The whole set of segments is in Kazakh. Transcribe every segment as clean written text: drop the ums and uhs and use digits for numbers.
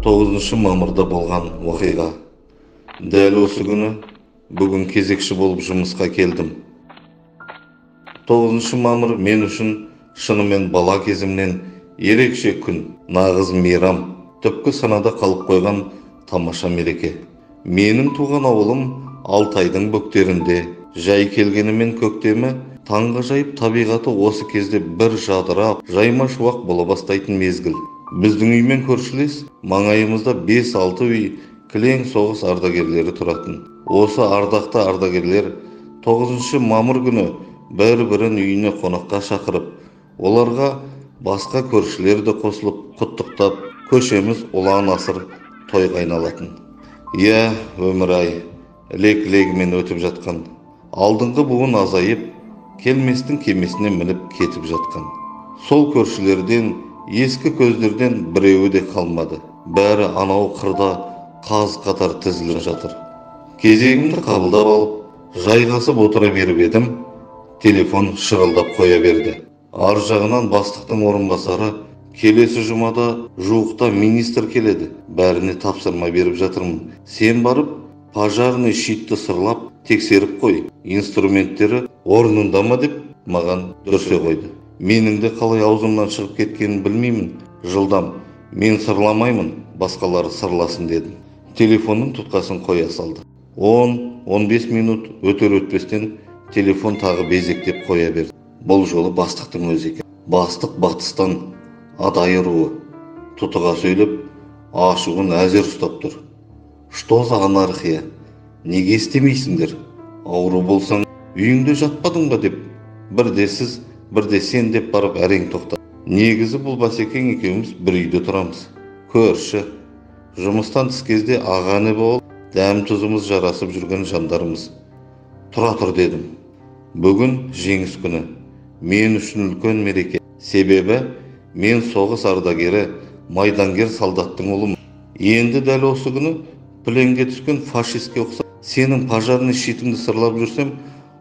9 мамырда болған оқиға. Дәл осы күні бүгін кезекші болып жұмысқа келдім. 9 мамыр мен үшін шынымен бала кезімнен ерекше күн, нағыз мейрам, түпкі санада қалып қойған тамаша мереке. Менің туған ауылым Алтайдың бөктерінде, жай келгенімен көктемі, таңғы жайып табиғаты осы кезде бір жадырап, жайма шуақ бола бастайтын мезгіл. Біздің үймен көршілес, маңайымызда 5-6 үй кілең соғыс ардагерлері тұратын. Осы ардақты ардагерлер 9 мамыр күні бір-бірін үйіне қонаққа шақырып, оларға басқа көршілер де қосылып, құттықтап, көшеміз ұлан асыр тойға айналатын. Иә, өмір-ай, лек-легімен өтіп жатқан. Алдыңғы буын азайып, келместің кемесіне мініп кетіп жатқан. Сол көршілерден, ескі көздерден біреуі де қалмады. Бәрі анау қырда қаз қатар тізіліп жатыр. Кезегімді қабылдап алып, жайғасып отыра беріп едім, телефон шырылдап қоя берді. Ар жағынан бастықтың орынбасары, келесі жұмада жуықта министр келеді. Бәріне тапсырма беріп жатырмын. Сен барып, пожарный щитті сырлап, тексеріп қой. Инструменттері орнында ма деп маған дүрсе қойды. Менің де қалай аузымнан шығып кеткенін білмеймін. Жылдам, мен сырламаймын, басқалары сырласын дедім. Телефонның тұтқасын қоя салды. 10-15 минут өтер-өтпестен телефон тағы безектеп қоя берді. Бұл жолы бастықтың өзі екен. Бастық батыстан адай руы. Тұтыға сөйлеп, ашуын әзер ұстап тұр. Что за анархия? Неге істемейсіңдер? Ауру болсаң, үйіңде жатпадың ба деп. Бірде сіз, бірде сен деп барып әрең тоқтады. Негізі бұл Басекең екеуміз бір үйде тұрамыз. Көрші. Жұмыстан тыс кезде ағаны болып, дәм тұзымыз жарасып жүрген жандарымыз. Тұра тұр дедім. Бүгін жеңіс күні. Мен үшін үлкен мереке. Себебі мен соғыс ардагері, майдангер солдаттың ұлымын. Енді дәл осы күні пленге түскен фашистке ұқсап, сенің пожарный щитіңді сырлап жүрсем,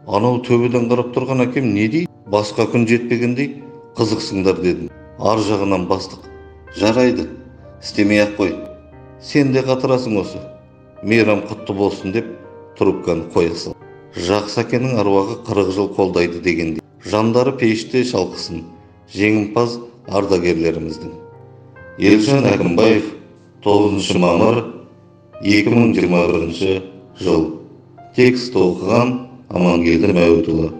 анау төбеден қарап тұрған әкем не дейді? Басқа күн жетпегендей қызықсыңдар дедім. Ар жағынан бастық, жарайды, істемей-ақ қой. Сен де қатырасың осы. Мейрам құтты болсын деп трубканы қоя салды. Жақсы әкенің аруағы 40 жыл қолдайды дегенде. Жандары пейіште шалқысын. Жеңімпаз ардагерлеріміздің. Елжан Әкімбаев, 9 мамыр 2021 жыл. Текст оқыған Амангелді Мәуітұлы.